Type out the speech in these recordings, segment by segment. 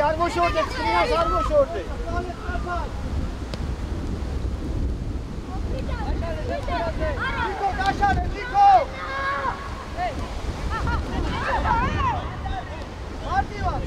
არ მოშორდე, წინას არ მოშორდე. ნიკო, დაშალე, ნიკო! მარტივარ!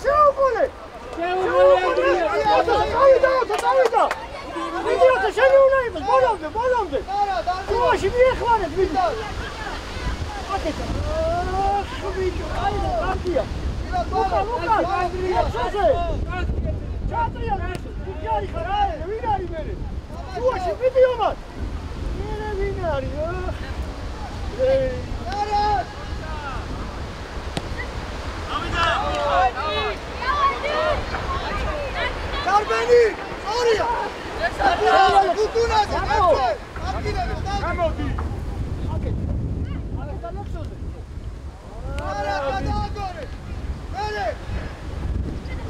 შეუყოლე. წავიდა. ვიდეოზე შენი უნდა იყოს, ბოლომდე. შუაში მიეხმარეთ ვიდეო. აკეთა. ხუბიჭო, აიდა, კარტია. ლუკა, ჩატრია, ვინ ხარ, ვინ არის მე? შუაში ვიდეო მას. მე ვინ არის? არა! Carbeni! Oraya! Kutunazı! Kamodi! Ara kada gore! Bere!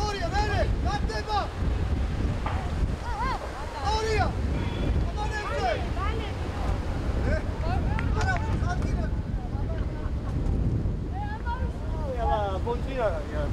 Oraya bere! Kapteba! Oraya! Aman evde! Ara sakin ol. Ya Bontina ya.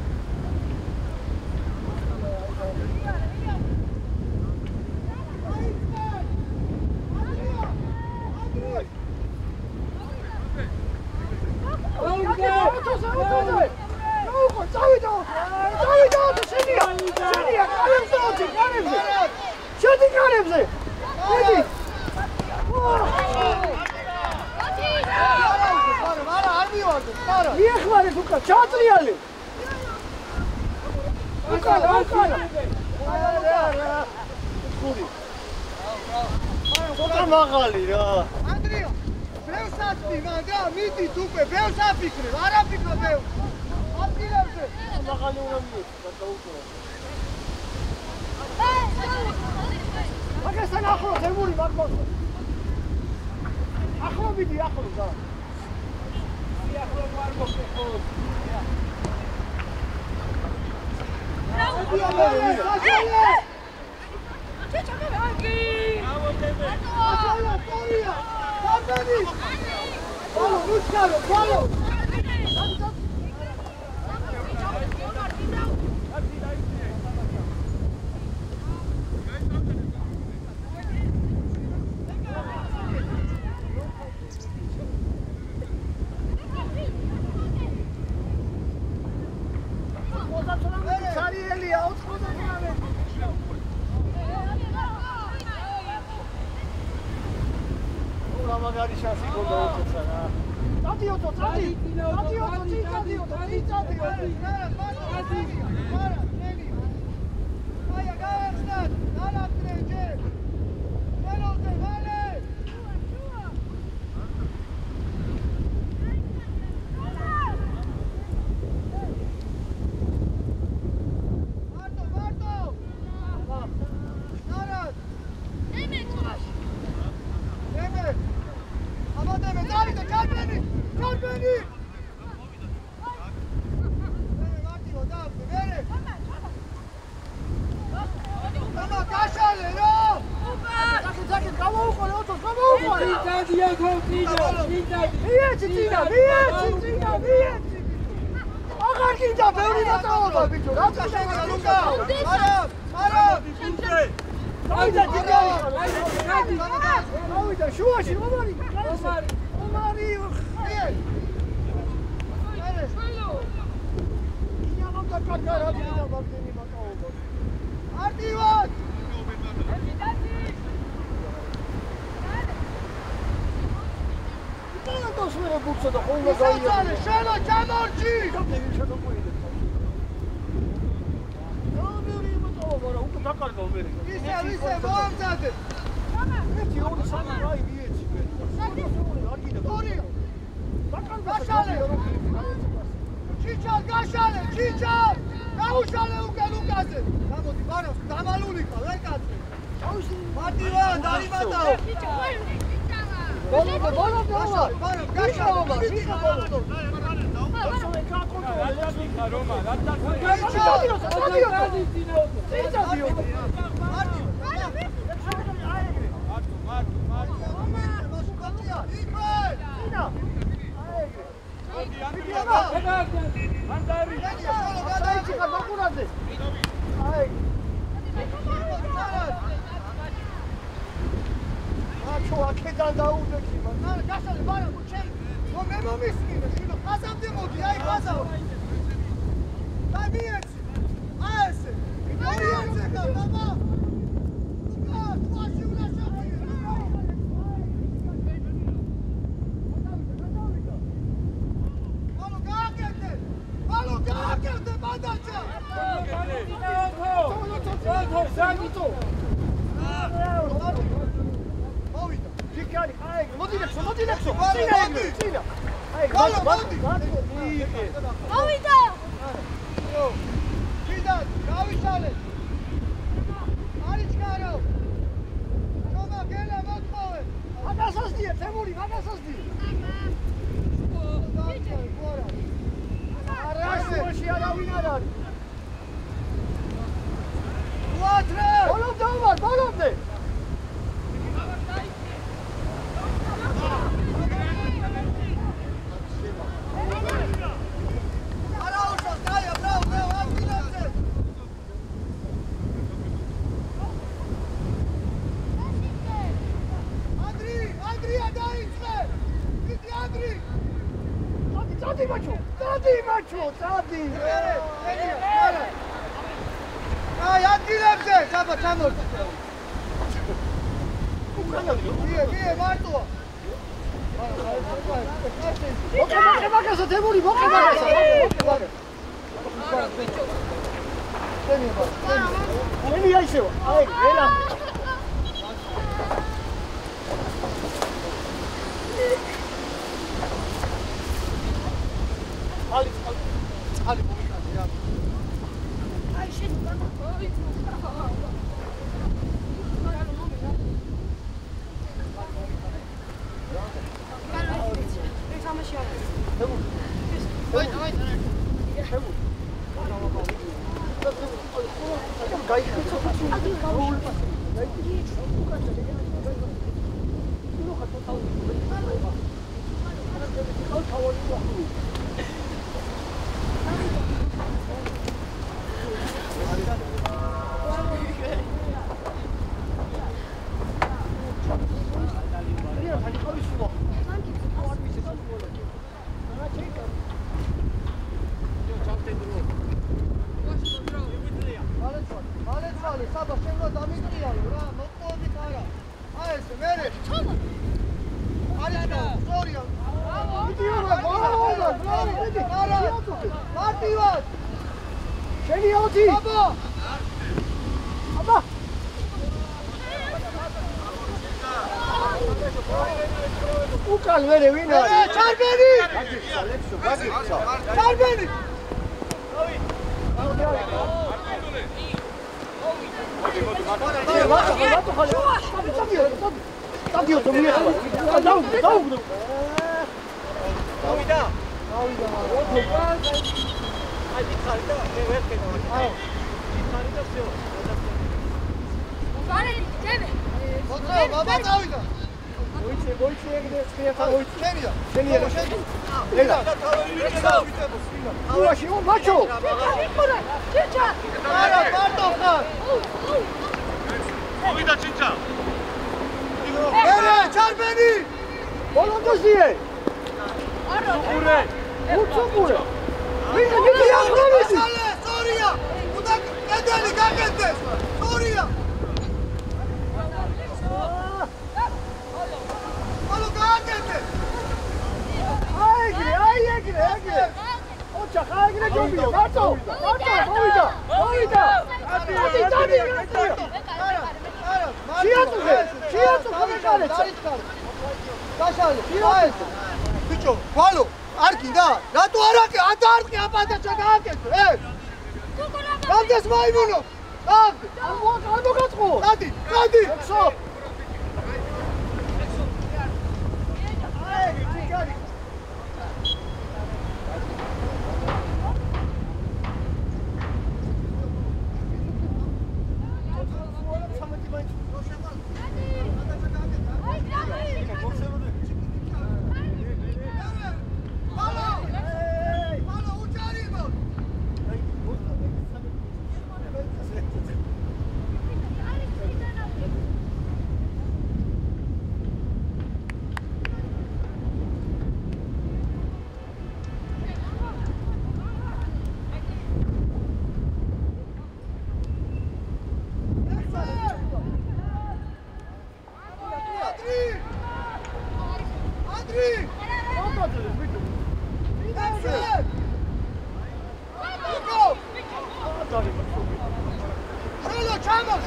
Andrea, veu sapi, manda, miti tupe, veu sapi, ara fica veu. Apirate. Magali una miti, tauko. Aga sana axlo, ზემური მაგმოს. Axlo მიდი, axlo და. Axlo მარგოს ხო. magari șansi cu două țăra. Tadio to, tadio to. Hai, garstat, ala trece. Veloce, vale.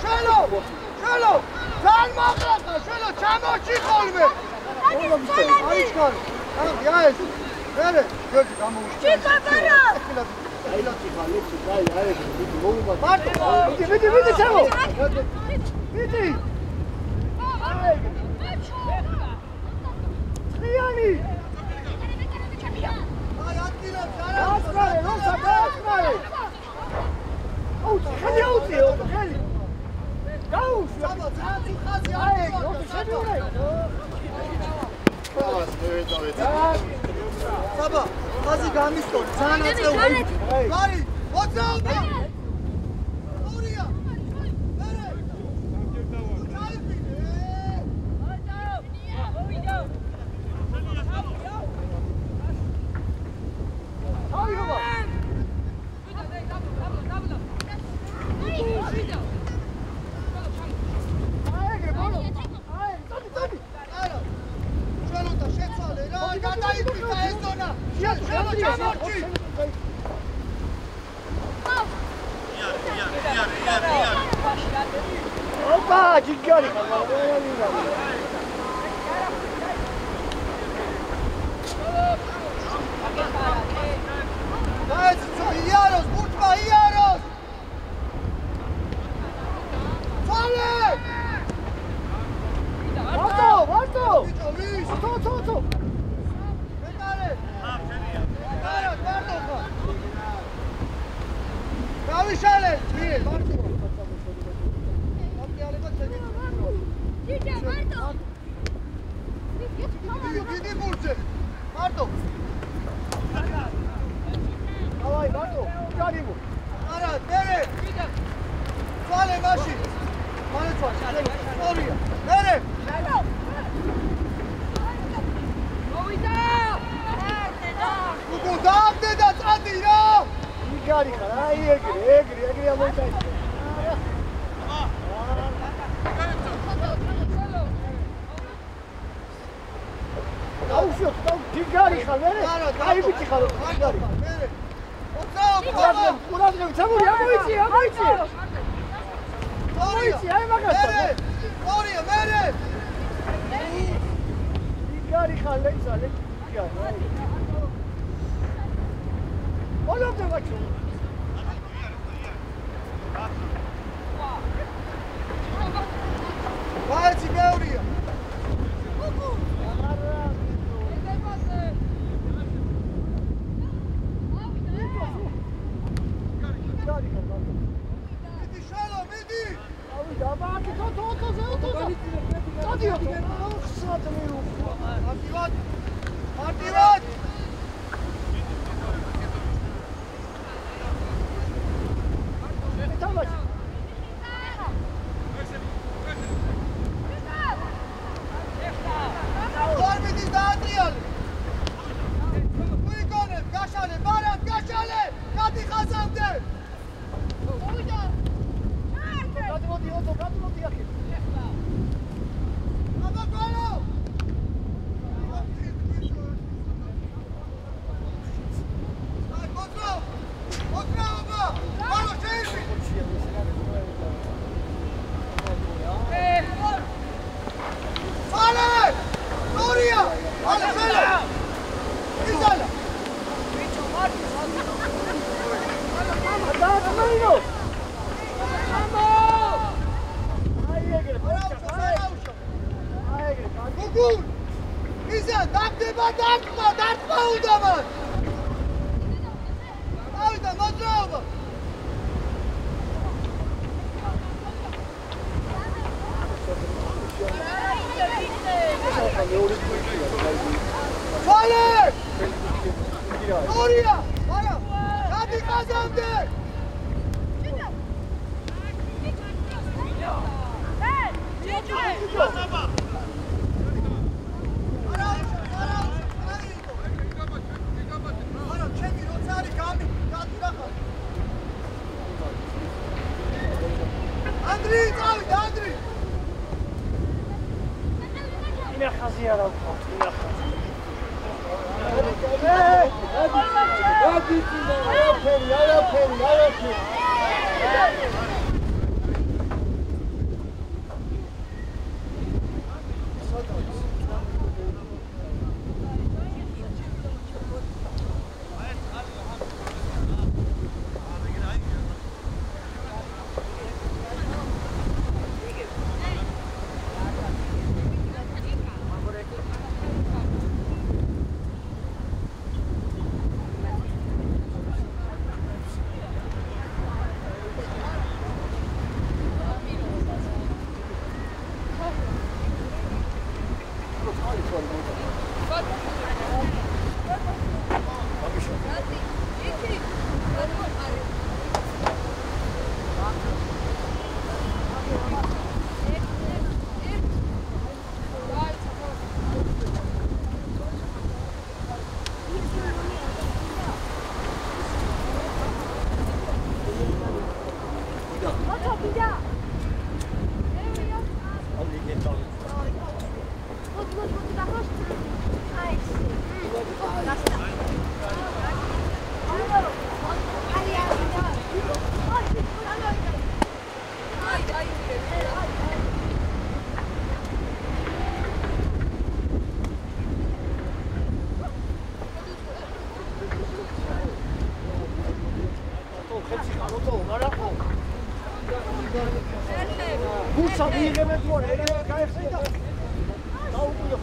შელო ძალიან მაღლა შელო ჩამოჩი ხოლმე არის ხარი აი ეს მერე გიორგი გამოუშვა ჩიკაბარა აი ლაცი ხალეცი დაი აი მოუმა მარტო მიდი ჩამო მიდი აი ტრიანი აი ატკილებს არა ატკარე რომ საკეთე ხელი აუწიო ხელი გაუშვი აბა ძაძი ხაზი აი ოთი შედიურე საბა ხაზი გამისტორი ძალიან აწეული გარი მოძრაობა ორია მერე Opa, gigante! Iaros, Burtma, Iaros! Fale! Varto! To! Metare! Varto! Kavishale! Mir, Varto! Დიდი ბურთზე. მარტო. დავაი მარტო. გარიმო. არა, მერე. წვალე მაში. მანეცვა, სწორია. მერე. მოვიდა. უკუ დააგდედა წადი რა. იგარი ხარ, აი ეგრე ამოიწაი. აუშო, გიგარი ხარ მე? აი ვიცი ხარ, გიგარი. მერე. უბრალოდ ჩამორი, ამოიცი. ამოიცი, აი მაგასთან. ორია, მერე. გიგარი ხარ, ლექსალე, გიგარი. ოლობდე ვაჩო. ვაიცი მეურია. Мотиват! ხელში ხალოთო მარახო გურსა მიიღებენ თუ არა ერევა გაიხსნა და დაუყიო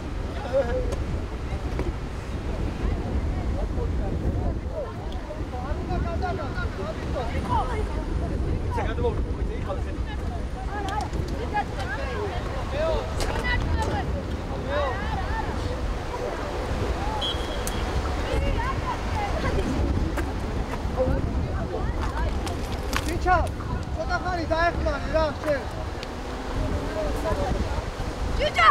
ცოტა ხანი დაეხმარე რა შენ ჭიჭო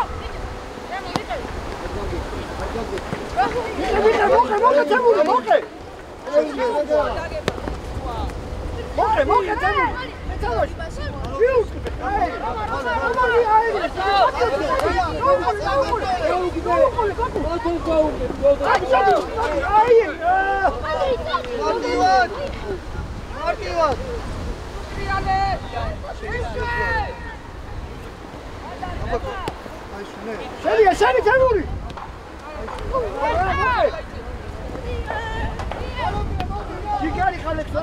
შენი თემური ჯიგარი ხალეთ რა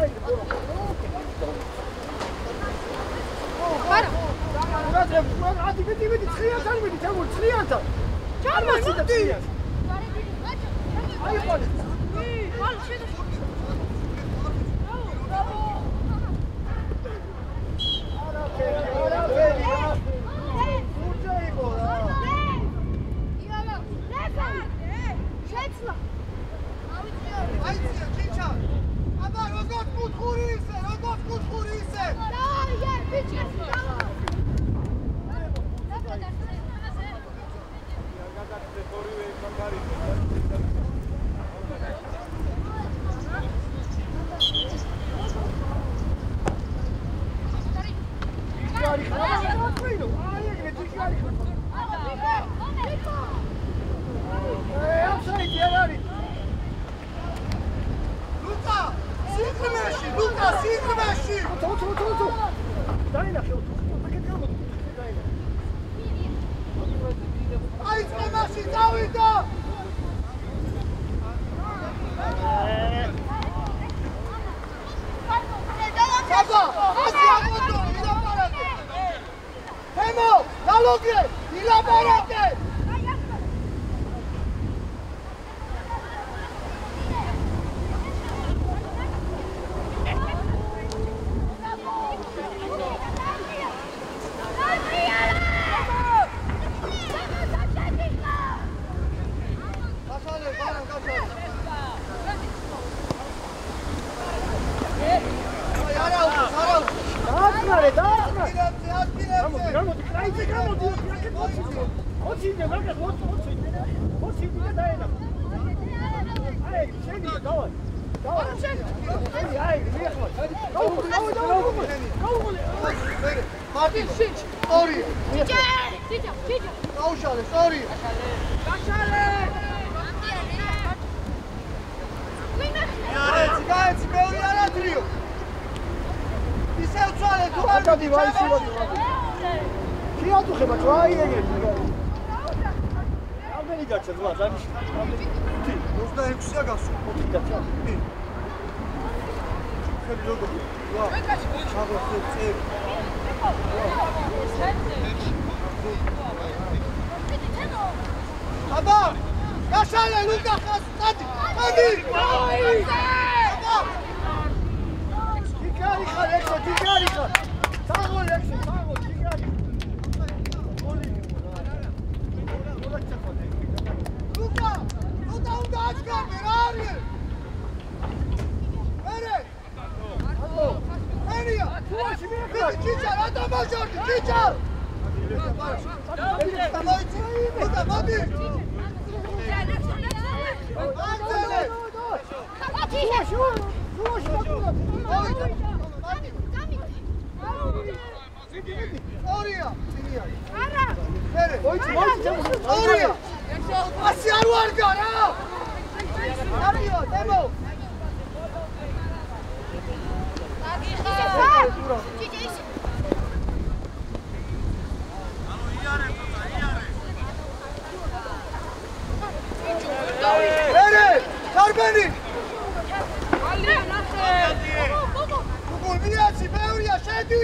ემიაცი, ბევრია, შედი!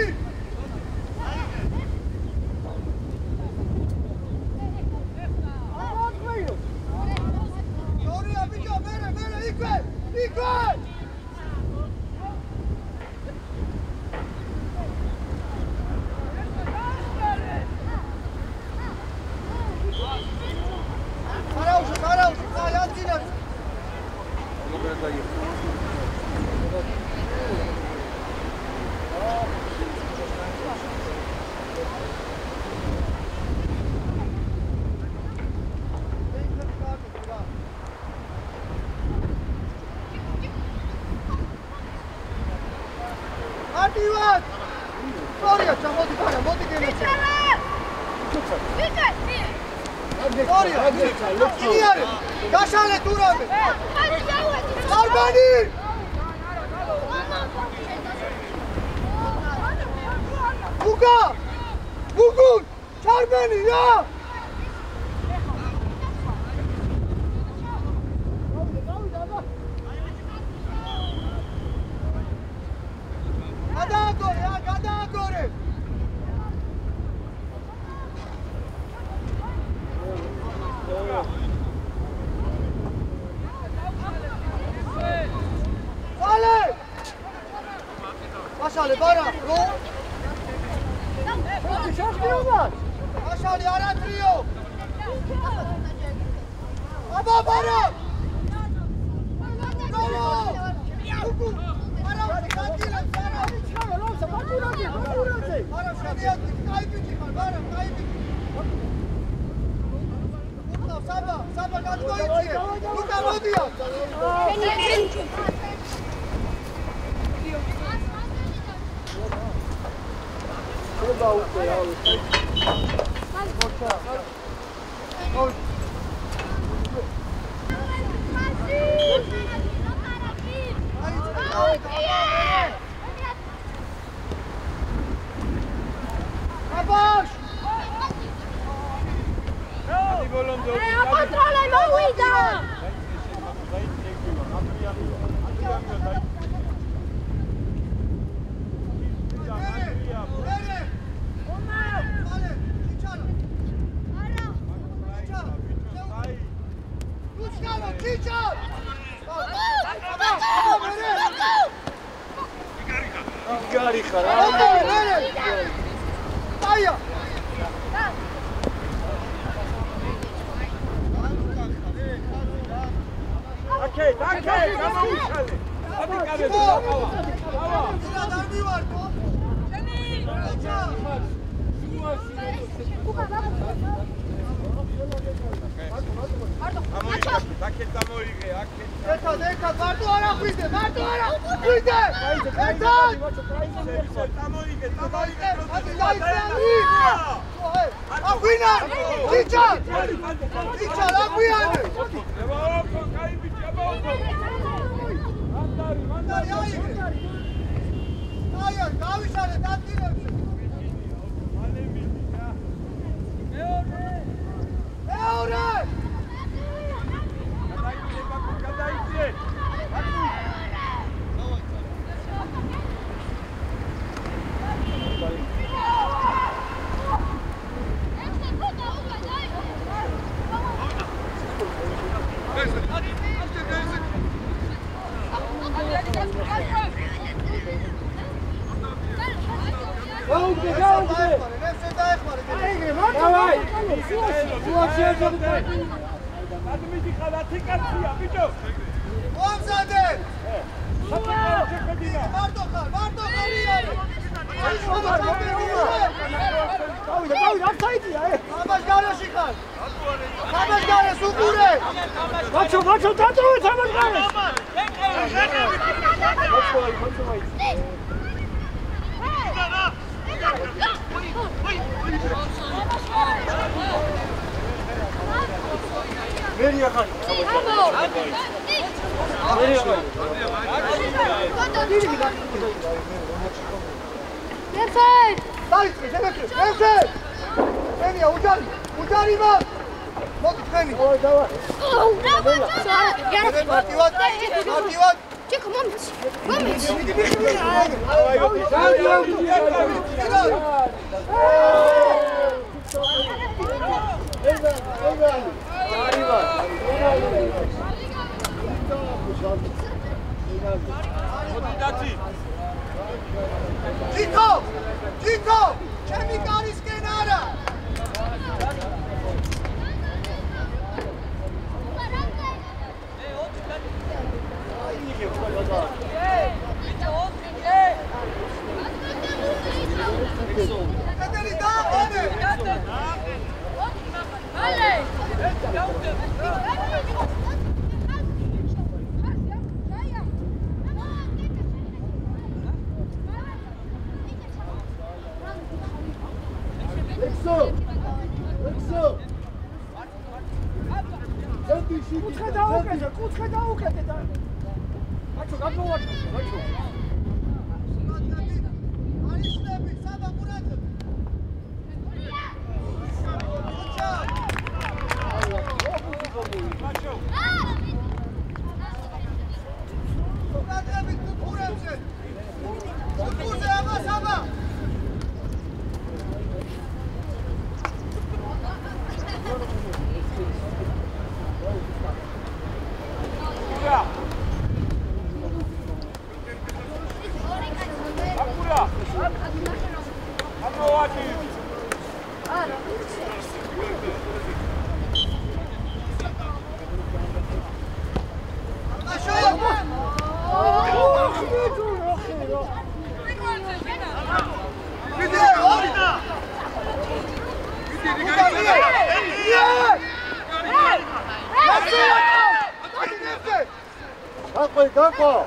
ორია ბიჭო, მერე, იქვე! Қараушы, қай антинат! Антиват! Орია, ჩამოდი პარა, მოდი გენეცე. Орია, იგი არის. გაშალე თურამე. ალბანი! ბუგა! ბუგუნ! ჩარბენი რა! გადააგორე! Vale! Maşale bara, ro. Maşale aratıyor. Aba bara. Bravo! Kuku. Ara, kaçıram, ara. Çıkar lan, bakuradı. Ara, şuraya kaybıcı var, bara, kaybıcı. Sabah kaçma içiye. Luka Modia. Şurada uçta ya. Boşa. Koş. Abaş! Controlaj Małida! Gari xara. Aya. Okay, გამოვიშალე. Აბი კაბე დაყავა. ავა. ისა დამივარ ხო? შენი. Აკეთ გამოიღე, აკეთ. ეხა, მარტო არა ხვიდე, მარტო არა. ხვიდე. ეხა. გამოიღე. აგვინა. იჩა, აგვიანე. ევაო, კაი ბიჭი, აბაო. მანდარი, აიღე. აია, გავიშალე დადგილებში. მეორე! გადაიწე! Macho, tanto estamos ganes. Veriyor kan. Veriyor. Perfect. Dai, perfect. Venia, ucari va. Mogi, veni. Bravo. Martivat. Čekaj, momci. Momci. Tito! Tito! Čemi kariske nara! Kaderi da ode! Kutka da ukete da. Mačo, kako uvačite, mačo. Arishlebi, Saba Murad! Muradrebi tuturemse! Tuturze ama Saba! Kako?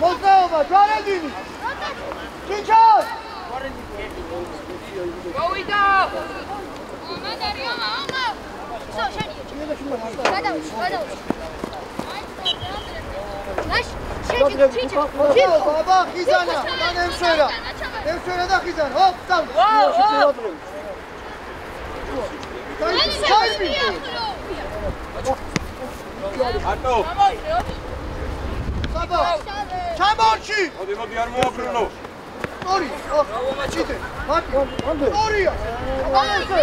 Mozdava, Dvaradini! Čičas! Govida! Madari, oma! Što, šani? Kada uči? Znaš, Čiča! Baba, Hizana! Nemšera da Hizana! Hop, tam! Sajmi! Ato! Saba! Čamorči! Odi armu obrnu! Ori! Čite! Orija! Ode se!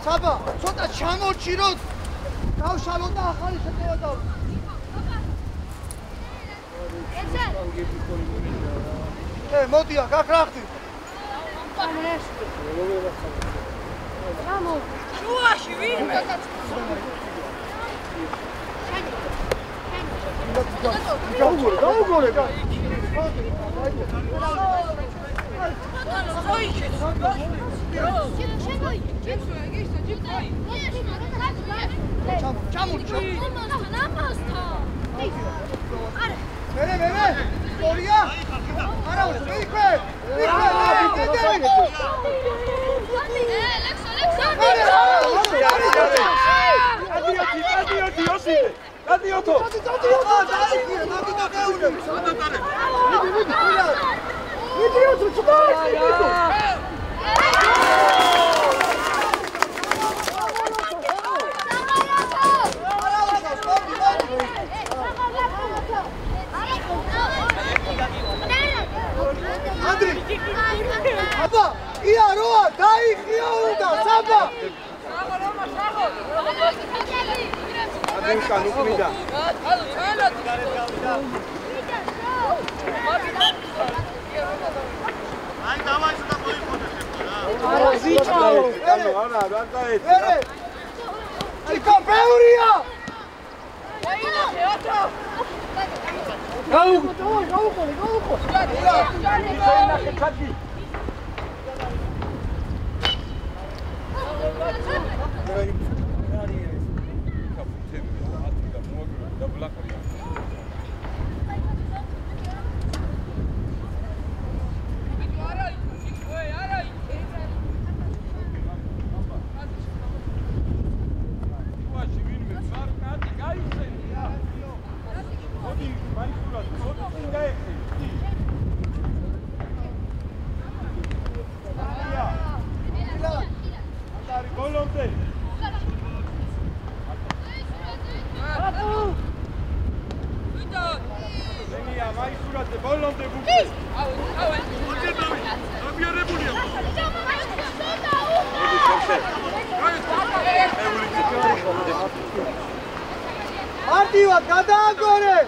Saba! Sota čamorči rod! Davšalo da ahali šeteja dav! Modija, kak rahti? Ramo! Čuvaš, vidim! Da ugore! Mene! Orija! Ara ušte, ikve! Adio to! Andri! Aba! Ia roa! Dai! Ia onda! Saba! Adinka, nu prida! Ai, давай сюда выходишь. Vere! Čika Beurija! მაისურაძე ბოლომდე ბუკი. ამიერებულია. მარტივად გადააგორე.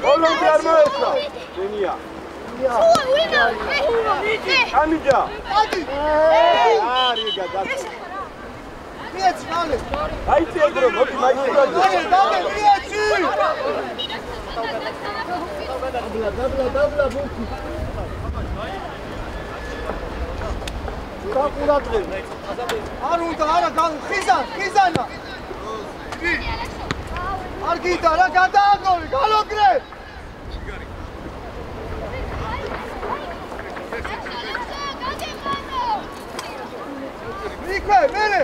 ბოლომდე არ მოეცვა. დენია. ამიჯა. არიგა დაწ. მიეცი მალე. აიცი ეგრო მოდი მაისურაძე. მალე მიეცი. დაბლა ბურთი. გაკურადღე. არ უნდა არა ხიზანა. არ გიდა რა გადააგორე, გალოგრე. იქვე, მერე.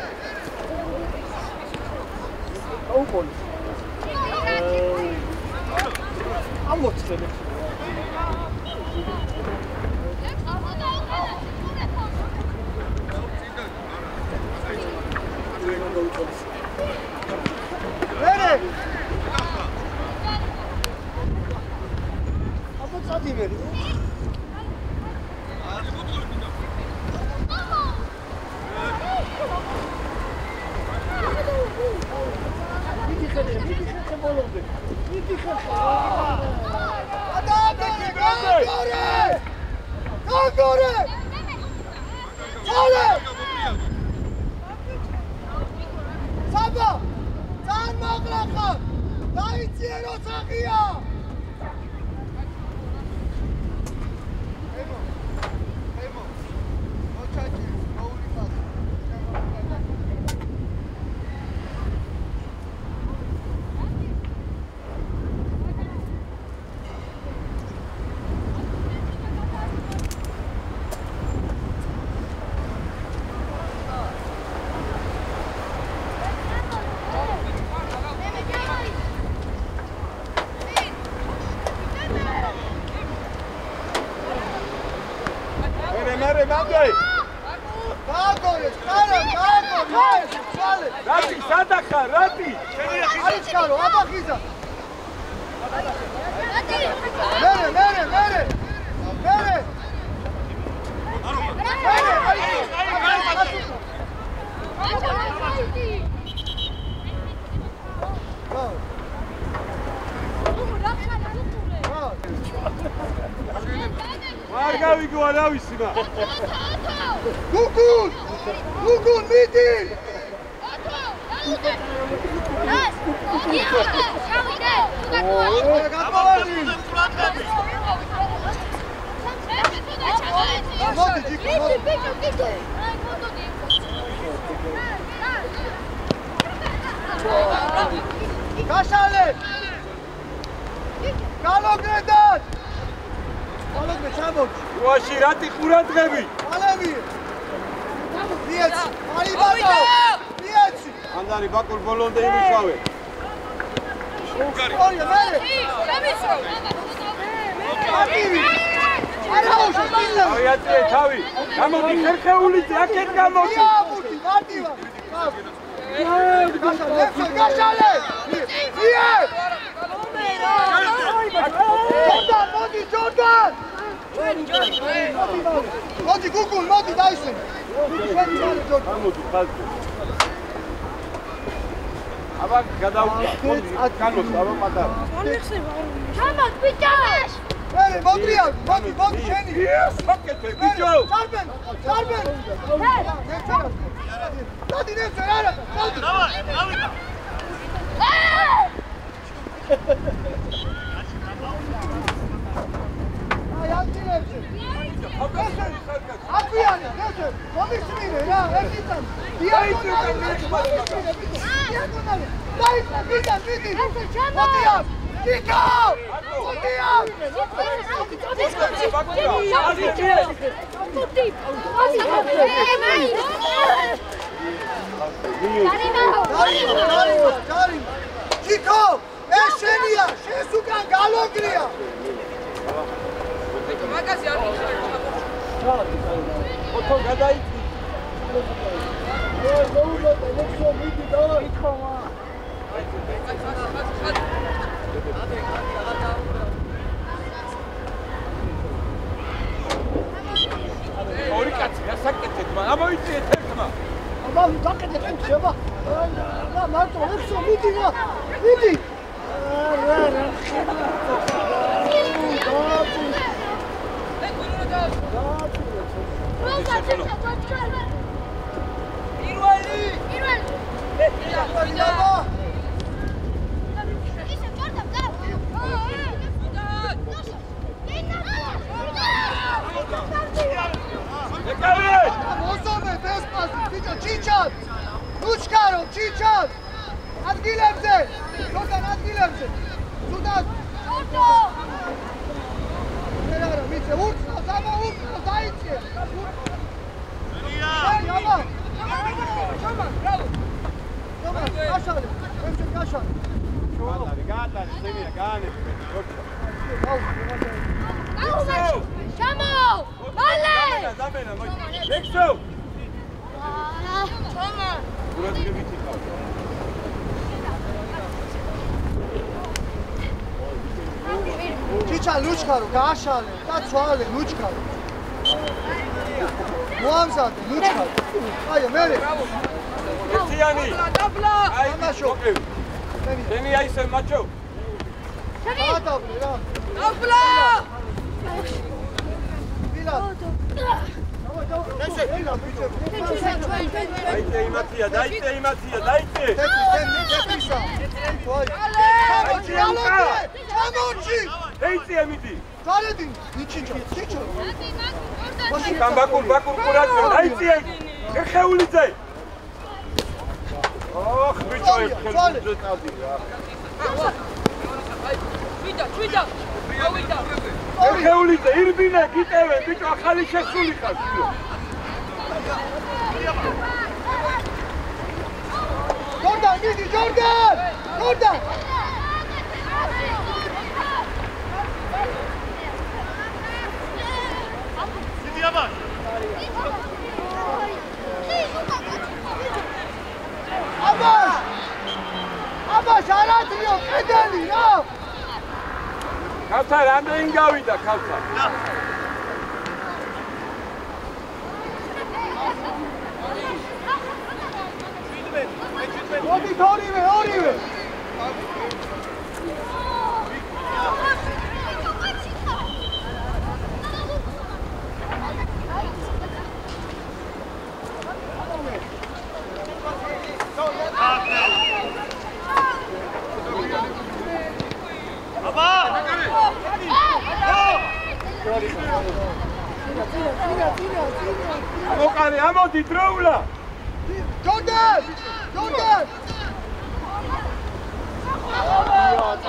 აუყოლი. ამოწრე. მერე. Vladimir. Rati, Sadaka, Rati! Ariskalo, abakiza! Mere! Margavi guaravissima! Gukun, midi! Kaşale! Galogredan! Galogre, çabuk! Uashi, Rati, Kuradgebi! Alevi! Diyet! Ali Bata! Diyet! Andari, Bakul, Bolonde, imishave! Oraya, mere! Ativi! Arauşa, dinle! Ayatri, Tavi! Gamodi, Kherkheulidze, aket gamodi! Diabuti, Martiva! Kaşale! Diyet! Jordan! Modi, Gukun, Modi, Dyson! Gamodi, Pazde! Აბა გადავუყო განოს აბა პატარა ჩამოთ ბიჭო მოდი შენი საკეთე ბიჭო ჩარბენ დადი ნეცე არა დავიდა აი ანტილებზე აფიანი ნეცე მომისმინე რა ერთიდან Chico! ალოგრია. მაგაზე არ ოთო გადაიწი. ორი კაცი გასაკეთეთ, ამოიწიეთ ერთმა. აბა დაკეთეთ ხება. და მარტო ეცო მიდი რა. მიდი. რა. Чичат! Ручкаро, чичат! Адгилებზე! Жордан адгилებზე! Сюда! Нерара, мице, урцно, сама урцно, დაიწე! Яма! Яма, браво! Яма, გაშალე, მე გაშალე. გადარი, ზემია, გაანები. Ჩამო! მალე! დამენა, მოიწე. ლექსო! ჩამო! გურადღებით იყავ. Чича, лучкаро, гашале, და ცვალე, ლუჩკარო. მოამზადე, ლუჩკარო. აიო, მერე. ერთიანი. დაბლა. აი, მაშო. დენი აისე მაჩო. გადავლე რა. დაბლა. ვილა. დაიწე იმათია, დაიწე იმათია, დაიწე. ტექნიკა. ჩამოჩი. დაიწე ამითი. გარედი, ნიჩიჩო, ნიჩიჩო. ბაკურ ყურადღე, დაიწე. ეხეულიძე. ოხ, ბიჭო, ეხეულიძე წავდი რა. ვიდა. ავიდა. ეხეულიძე, ირბინე, გიტევე, ბიჭო, ახალი შესული ხარ. ჯორდან, მიდი, ჯორდან! ჯორდან! დიდი აბა. აბაშ, არადრიო, კედელი რა! ქავთარ, ამდენ გავიდა, ქავთარ. მოდით ორივე! აბა! ამოყარე, ამოდი, დროულა! ჯორდან!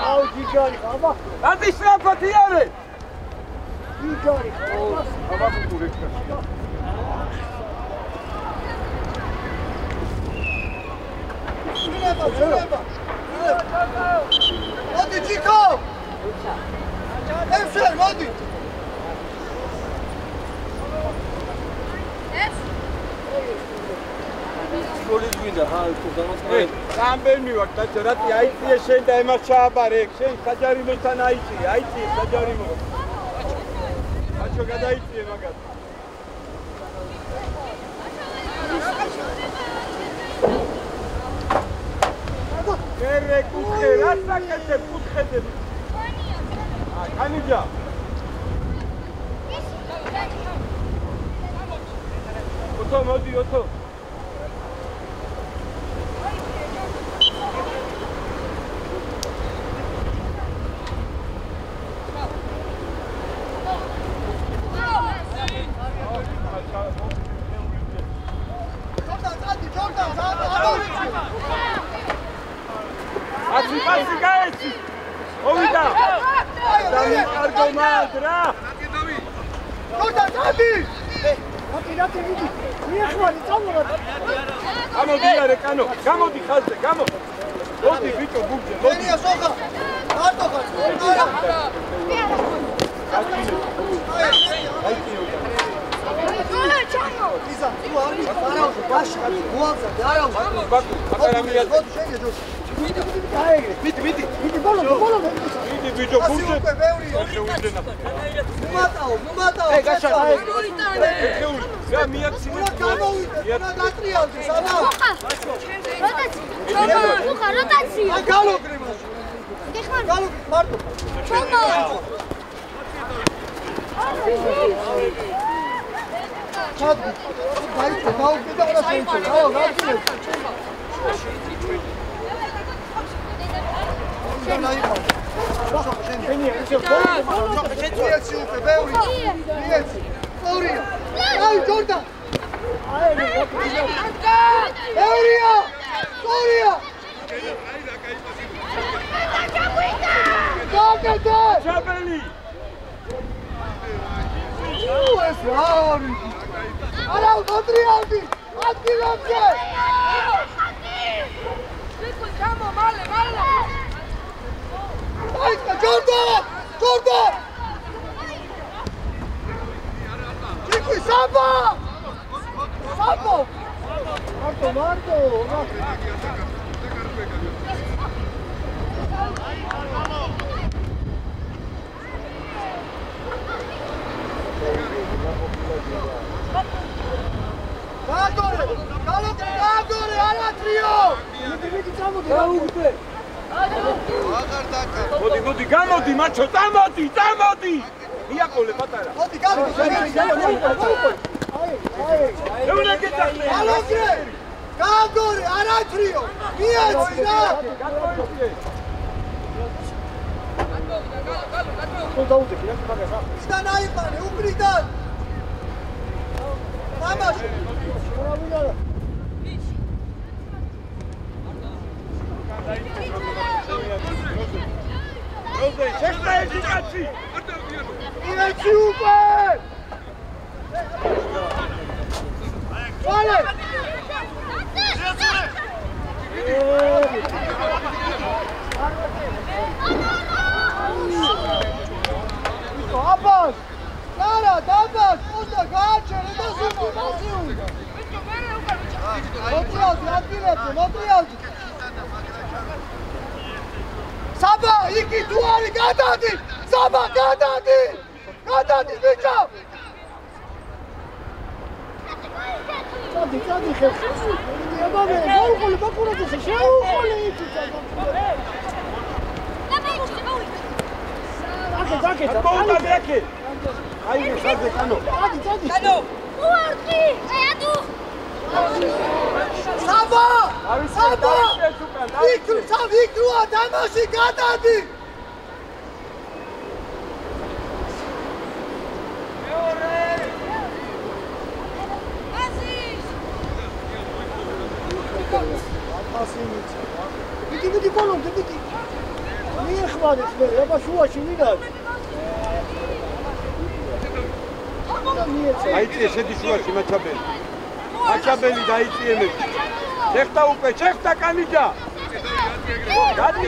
აუ ჯიჯარი ხაბა. რატი შრაფათი არე? ჯიჯარი. აბა კურეკა. შვილება. მოდი ჯიკო! ემსერ, მოდი! სკოლის გვინდა, თუ გამოწყე. რამდენი ვარ, დაჭა, რატი აიწიე შენ და ემას ჩააბარე, შენ საჯარიმოსთან აიწიე საჯარიმო. აჩო გადაიწიე მაგას. ერე კუთხე, რა საკეთებ კუთხეზე? კანიჯა. ოთო, მოდი, ოთო. Asi gaeci! Ovida! Dami cargo madra! ჯორდან, დადი! რატი მიდი. მიახვარი წამორად. გამოდი არე კანო, გამოდი ხაზზე, გამო. მოდი ბიჭო, ბუგზე, მოდი. ენია სოხა! მარტო ხარ, მოდი, გამოდი, მაჩო, წამოდი. იაკოლე პატარა. მოდი, გამოდი. გაგორე, არა თრიო. მიაცი რა. ისთან აიყარე, უბრიდან. თამაში. როზე, შეხტა ერთი კაცი. იეცი უკვე. ვალე. აბას! არა, დაბას! უნდა გააჩერე და სულ მოტრიალდი. საბა, იქი თუ არის გადადი! საბა, გადადი! გადადი, ბიჭო! წადი ხერხი. აბა, გაუყოლე ბაკურაძე, შეუყოლე იქი. Აკე. აი, ხაზე კანო. წადი. კანო. უარტი. ედუ. საბა! ვიქრუა თამაში გადადი! მიდი კოლომდე, მიდი. მიეხმარეთ მე, აბა შუაში მიდარ. აიწიე შედი შუაში მაჩაბელი. მაჩაბელი დაიწიე მე. შეხტა უკვე, შეხტა კანიჯა. გადი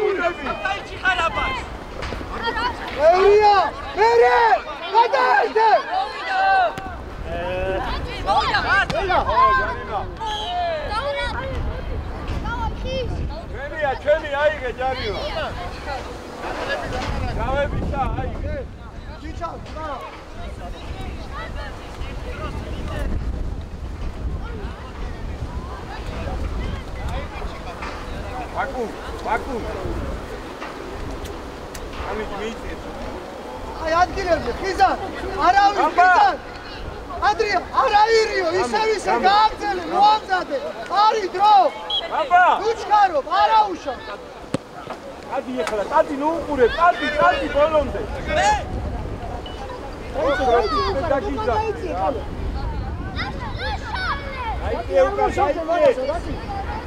პურები. დაიჭი ხარაბას. ევრია, მერე! გადაიდე! მოვიდა. ჩვენი აიგე ჯარიო. გავებისა, აიგე. ჩიჩა, და. ბაკუ. ამით მიიწეს. აი ადგილებზე, ხიზან, არავის ხიზან. ანდრია, არაირიო, ისე გააგზელე, მოამზადე. არის დრო. აბა! უჩქარო, არაუშა. ადი ეხლა, ადი ნუ უყურე, ადი ბოლომდე. მე?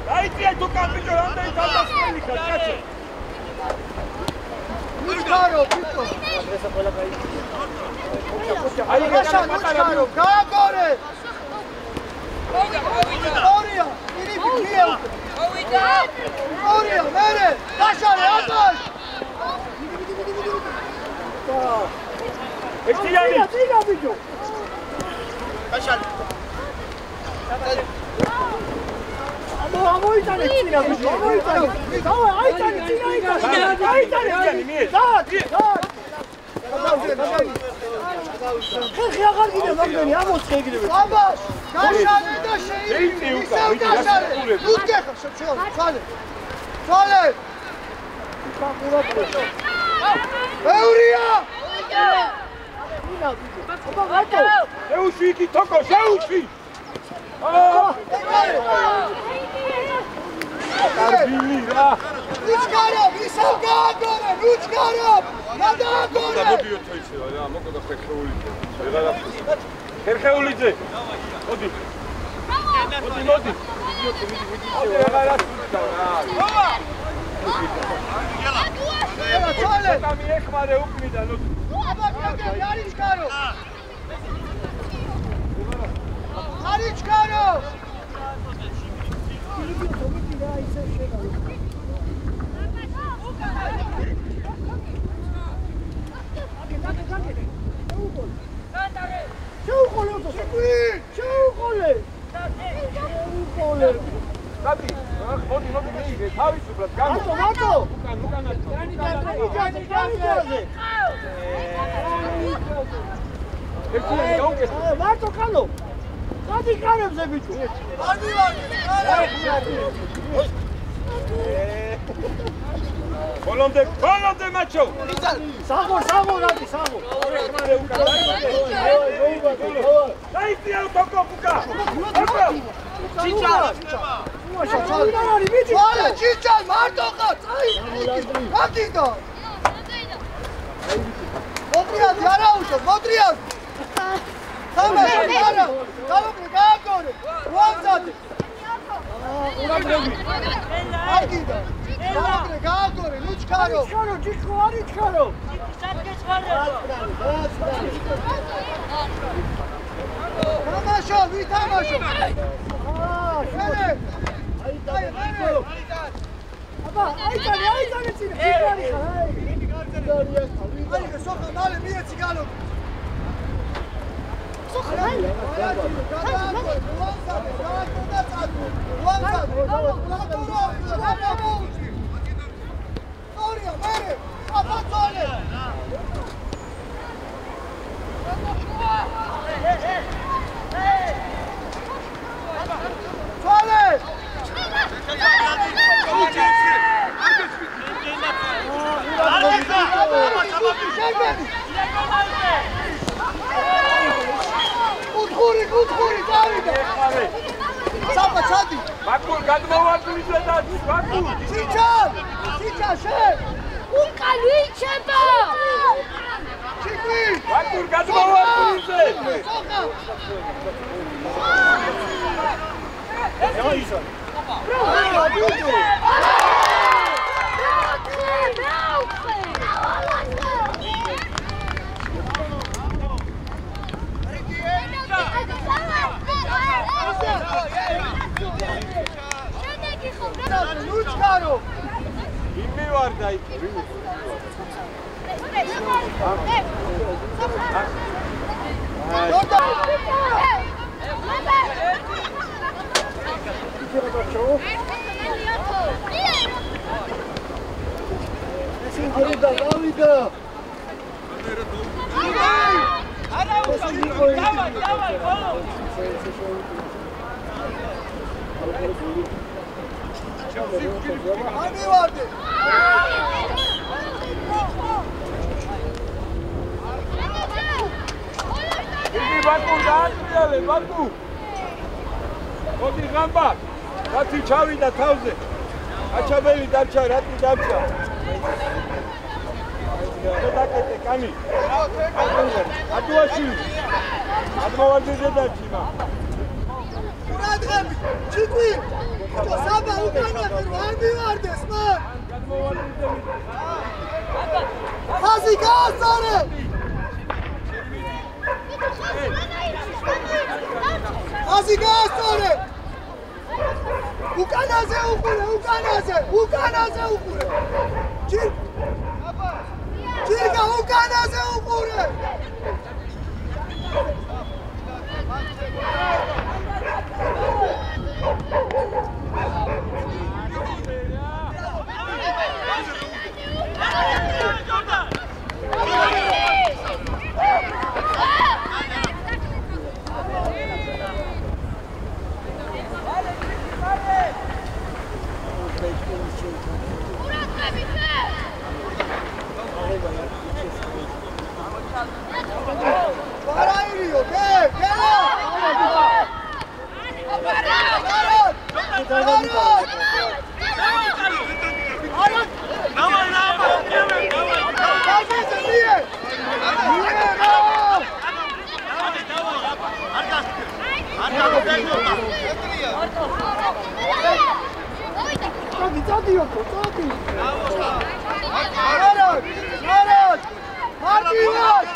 აიწიე თუ კაპიტო რამდენი გადასწრული ხარ, კაცო. უჩქარო, ბიჭო. ადრესა ყველა გაიწიე. აი, უჩქარო, გაგორე. ორია, მოვიდა, მერე, დაშალე, ატაშ! ერთიანი. წინა ბიჭო. კაშალი. ამოიტანე წინა ბიჭო, ამოიტანე. დავა, აიტანე წინა აიტანე. აიტანე. ხეხი აღარ გიდე მაგდენი, ამოცხე იგივე. აბას, გაშალე და შეიძინე. ისევ გაშალე. უდგეხა, ჩვალე. ჩვალე. ევრია! წინა ბიჭო. აბა ვატო. შეუში იქი თოკო, შეუში. კარბილი რა. უჩქარო, ისევ გააგორე, უჩქარო. გადააგორე. მოდიო თოიცე რა, მოკოდა ხერხეულიძე. ვეღარა. ხერხეულიძე. მოდი. მოდი. ვეღარა თუცა რა. ელა, ჩვალე. და მიეხმარე უკნიდან. აბა, გოგე, არის ჩქარო. არის ჩქარო. შეუყოლე უთო, შეუყოლე. კატი, მოდი მიიღე, თავისუფლად გამო. მარტო. უკანათო. მარტო კანო. კადი კანებზე ბიჭო. არ მივარდი, ბოლომდე მაჩო. საღო რადი, საღო. დაიწია თოკო ბუკა. ჩვალე, ჩიჩალ, მარტო ხარ, წაი. გაგიდო. მოტრიაზი არა უშო, მოტრიაზი. თამაში არა. დავუყრე, გააგორე. ვამზადე. აგიდო. დავუყრე, გააგორე, ნუ ჩქარო. ჩქარო, ჯიქო არის ჩქარო. თამაშო, ვითამაშო. შენე. აბა, აიტანე წინ, ფიქარი ხარ. აი, სოხა, მალე მიეცი გალო. სოხა, მალე. გუთხური დავიდა. საფა ჩადი. ბაკურ გადმოვარდნიზე და ბაკურ. ჩიჩა შენ. უკალი ჩება. ჩიკვი. ბაკურ გადმოვარდნიზე. სოხა. დაიშა. ნუჩქარო. იმივარდა იქ. ამივარდი. იგი ბაკუ დაატრიალე, ბაკუ. მოდი ღამბა. რათი ჩავიდა თავზე. აჩაბელი დარჩა, რატი დარჩა. დაკეთე კანი. ატუაში. ადმოვარდიზე დარჩიმა. ყურადღები, ჩიკვი. საბა უკანა არ მივარდეს მან. ხაზი გაასწორე. ხაზი გაასწორე. უკანაზე უყურე, უკანაზე უყურე. ჩირკა უკანაზე უყურე. Წადი ოქო, წადი. მარად! მარტინოს!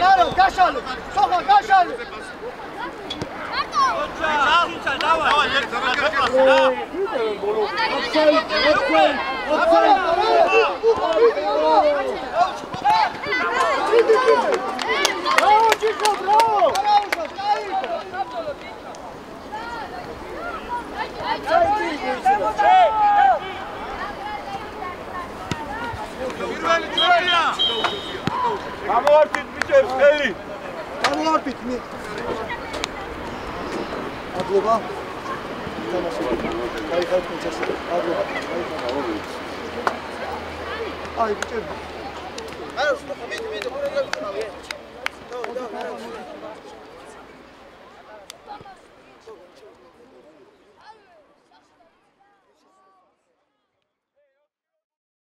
მარად, გაშალე! სოხა, გაშალე! გამოვარდით ბიჭებს ხელი. გამოვარდით მე. Adloba. Kayıklar konçası. Adloba. Ay bitir. Hayır, şu da midi oraya götür abi.